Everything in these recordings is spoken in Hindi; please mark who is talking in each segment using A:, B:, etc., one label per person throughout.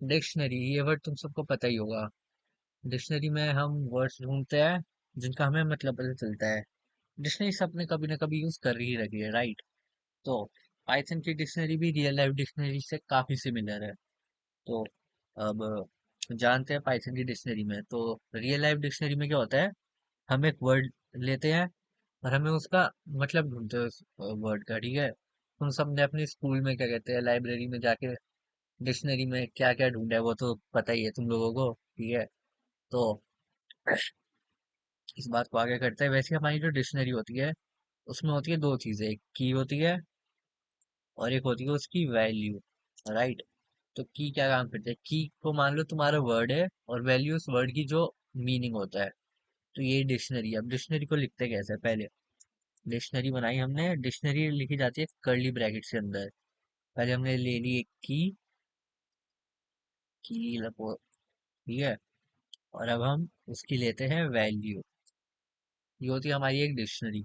A: डिक्शनरी, ये वर्ड तुम सबको पता ही होगा। डिक्शनरी में हम वर्ड्स ढूंढते हैं जिनका हमें मतलब पता चलता है। डिक्शनरी सबने कभी ना कभी यूज कर ही रखी है, राइट? तो पाइथन की डिक्शनरी भी रियल लाइफ डिक्शनरी से काफी सिमिलर है। तो अब जानते हैं पाइथन की डिक्शनरी में, तो रियल लाइफ डिक्शनरी में क्या होता है, हम एक वर्ड लेते हैं और हमें उसका मतलब ढूंढते हैं उस वर्ड का, ठीक है? तुम सबने अपने स्कूल में क्या कहते हैं, लाइब्रेरी में जाके डिक्शनरी में क्या क्या ढूंढा है वो तो पता ही है तुम लोगों को, ठीक है? तो इस बात को आगे करते हैं। वैसे हमारी जो डिक्शनरी होती है उसमें होती है दो चीजें, एक की होती है और एक होती है उसकी वैल्यू, राइट? तो की क्या काम करते हैं, की को मान लो तुम्हारा वर्ड है और वैल्यू उस वर्ड की जो मीनिंग होता है। तो ये डिक्शनरी है। अब डिक्शनरी को लिखते कैसे हैं? पहले डिक्शनरी बनाई हमने, डिक्शनरी लिखी जाती है कर्ली ब्रैकेट के अंदर। पहले हमने ले ली एक की लगो, ठीक है? और अब हम उसकी लेते हैं वैल्यू। ये होती है हमारी एक डिक्शनरी।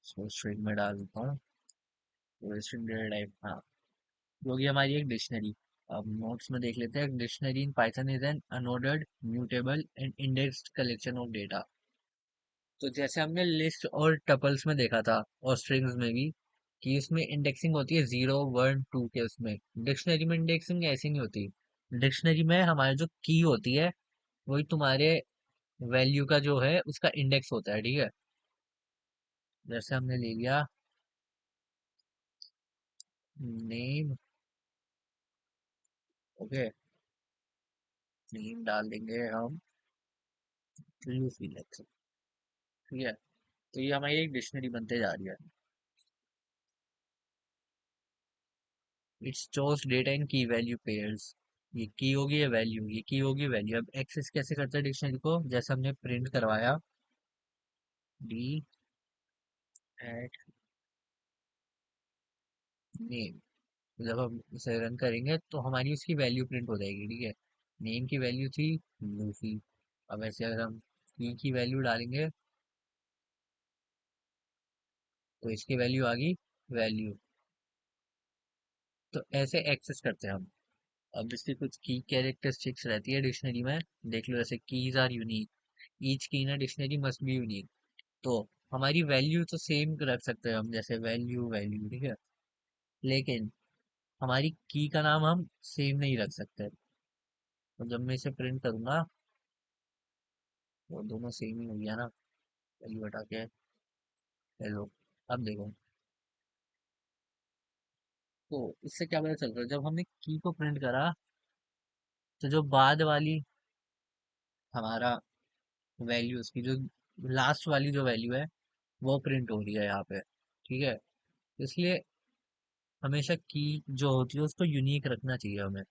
A: इसको स्ट्रिंग में डाल देता हूँ, तो स्ट्रिंग टाइप, हाँ। ये होगी हमारी एक डिक्शनरी। अब नोट्स में देख लेते हैं। Dictionary in Python is an unordered mutable and indexed collection of data. तो जैसे हमने लिस्ट और टपल्स में देखा था और स्ट्रिंग्स में भी, कि उसमें इंडेक्सिंग होती है 0 1 2 के। उसमें डिक्शनरी में इंडेक्सिंग ऐसी नहीं होती। डिक्शनरी में हमारी जो की होती है वही तुम्हारे वैल्यू का जो है उसका इंडेक्स होता है, ठीक है? जैसे हमने ले लिया नेम, ओके, नेम डाल देंगे हम लूफी, ठीक है? तो ये हमारी एक डिक्शनरी बनते जा रही है। इट्स स्टोर्स डेटा इन की वैल्यू पेयर्स। ये की होगी, ये वैल्यू, ये की होगी वैल्यू। अब एक्सेस कैसे करते हैं डिक्शनरी को, जैसे हमने प्रिंट करवाया डी एट नेम। जब हम उसे रन करेंगे तो हमारी उसकी वैल्यू प्रिंट हो जाएगी, ठीक है? नेम की वैल्यू थी लूफी। अब ऐसे अगर हम की वैल्यू डालेंगे तो इसकी वैल्यू आ गई वैल्यू। तो ऐसे एक्सेस करते हैं हम। अब इसकी कुछ की कैरेक्टरिस्टिक्स रहती है डिक्शनरी में, देख लो। जैसे keys are unique, each key in a dictionary must be unique. तो हमारी वैल्यू तो सेम रख सकते हैं हम, जैसे वैल्यू वैल्यू, ठीक है? लेकिन हमारी की का नाम हम सेम नहीं रख सकते। तो जब मैं इसे प्रिंट करूंगा वो दोनों सेम ही हो गया ना, वैल्यू हटा के हेलो। अब देखो, तो इससे क्या पता चल रहा है, जब हमने की को प्रिंट करा तो जो बाद वाली हमारा वैल्यू, उसकी जो लास्ट वाली जो वैल्यू है वो प्रिंट हो रही है यहाँ पे, ठीक है? इसलिए हमेशा की जो होती है उसको यूनिक रखना चाहिए हमें।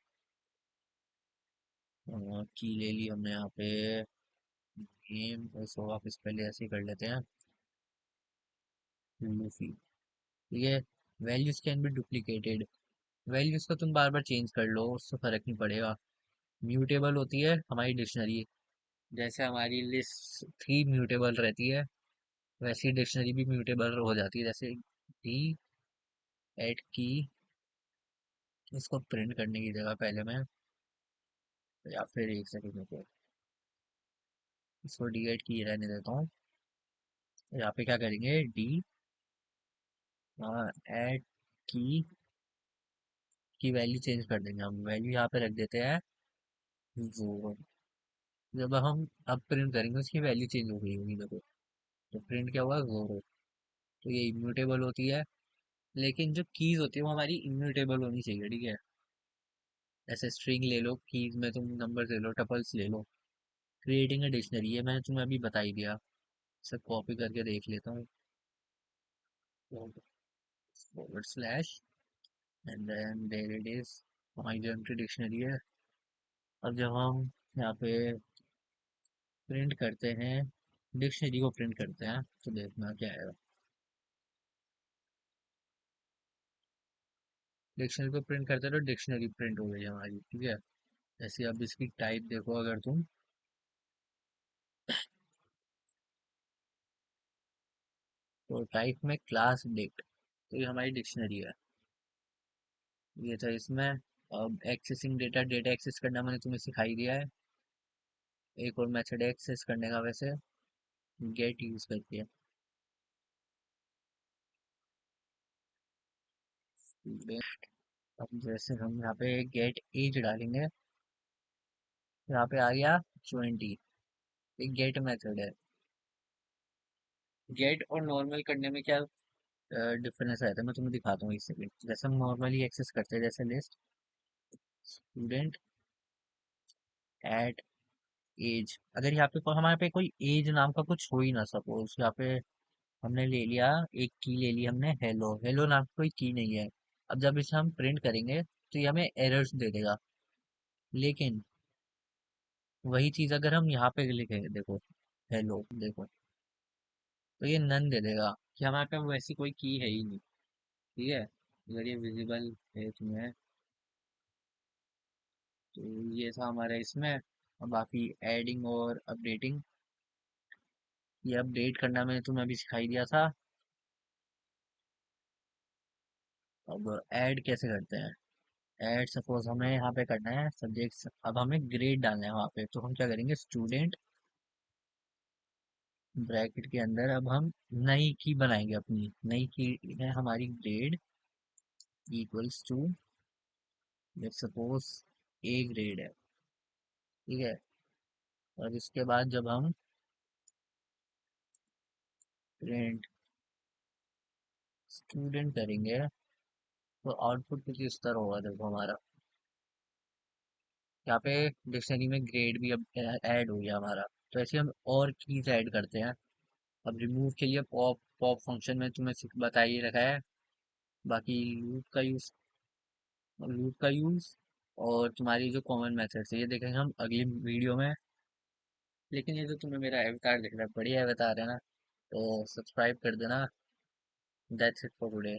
A: की ले ली हमने यहाँ पे, गेम इसको वापस पहले ऐसे ही कर लेते हैं लूफी, ठीक है? Values can be duplicated. Values को तुम बार बार चेंज कर लो, उससे फर्क नहीं पड़ेगा। म्यूटेबल होती है हमारी डिक्शनरी। जैसे हमारी लिस्ट थ्री म्यूटेबल रहती है, वैसी डिक्शनरी भी म्यूटेबल हो जाती है। जैसे डी एट की, इसको प्रिंट करने की जगह पहले मैं, या फिर एक सेकंड को, इसको डी एट की रहने देता हूँ। यहाँ पे क्या करेंगे, डी एट की वैल्यू चेंज कर देंगे हम। वैल्यू यहाँ पे रख देते हैं वो। जब हम अब प्रिंट करेंगे उसकी वैल्यू चेंज हो गई होगी, देखो। तो प्रिंट क्या हुआ, जीरो। तो ये इम्यूटेबल होती है। लेकिन जो कीज होती है वो हमारी इम्यूटेबल होनी चाहिए, ठीक है? ऐसे स्ट्रिंग ले लो, कीज में तुम नंबर ले लो, टपल्स ले लो। क्रिएटिंग अ डिक्शनरी, ये मैंने तुम्हें अभी बता ही दिया। इसे कॉपी करके देख लेता हूँ, forward slash and then there it is, हमारी जो एम्प्टी डिक्शनरी है। अब जब हम यहाँ पे प्रिंट करते हैं, डिक्शनरी को प्रिंट करते हैं, तो देखना क्या आएगा। डिक्शनरी को प्रिंट करते हैं तो डिक्शनरी प्रिंट हो गई हमारी, ठीक है? जैसे अब इसकी टाइप देखो, अगर तुम, तो टाइप में क्लास डिक्ट, तो ये हमारी डिक्शनरी है। ये था इसमें। अब एक्सेसिंग डेटा, डेटा एक्सेस करना मैंने तुम्हें सिखाई दिया है। एक और मेथड है एक्सेस करने का वैसे, गेट यूज करके है। अब जैसे हम यहाँ पे गेट एज डालेंगे, यहाँ पे आ गया 20। एक गेट मेथड है। गेट और नॉर्मल करने में क्या डिफरेंस रहता है, मैं तुम्हें दिखाता हूँ इससे भी। जैसे हम नॉर्मली एक्सेस करते हैं, जैसे लिस्ट स्टूडेंट एट एज, अगर यहाँ पे हमारे पे कोई एज नाम का कुछ हो ही ना, सपोज यहाँ पे हमने ले लिया, एक की ले ली हमने, हेलो, हेलो नाम की कोई की नहीं है। अब जब इसे हम प्रिंट करेंगे तो ये हमें एरर्स दे देगा। लेकिन वही चीज अगर हम यहाँ पे लिखे, देखो हेलो, देखो, तो ये नन दे देगा कि हमारे पे वैसी कोई की है ही नहीं। ठीक है, अगर ये विजिबल है तुम्हें, तो ये था हमारा इसमें। और बाकी एडिंग और अपडेटिंग, ये अपडेट करना मैंने तुम्हें अभी सिखाई दिया था। अब ऐड कैसे करते हैं, ऐड सपोज हमें यहाँ पे करना है सब्जेक्ट, अब हमें ग्रेड डालना है वहाँ पे, तो हम क्या करेंगे, स्टूडेंट ब्रैकेट के अंदर अब हम नई की बनाएंगे, अपनी नई की है हमारी grade equals to, suppose A grade है। ठीक है, और इसके बाद जब हम प्रिंट स्टूडेंट करेंगे, तो आउटपुट कुछ इस तरह होगा, देखो हमारा यहाँ पे डिक्शनरी में ग्रेड भी अब ऐड हो गया हमारा। तो ऐसे हम और कीज ऐड करते हैं। अब रिमूव के लिए पॉप, पॉप फंक्शन में तुम्हें बता ही रखा है। बाकी लूप का यूज और तुम्हारी जो कॉमन मेथड्स है, ये देखेंगे हम अगली वीडियो में। लेकिन ये जो तुम्हें मेरा एवतार दिख रहा है, बढ़िया एवतार है ना, तो सब्सक्राइब कर देना। That's it for today.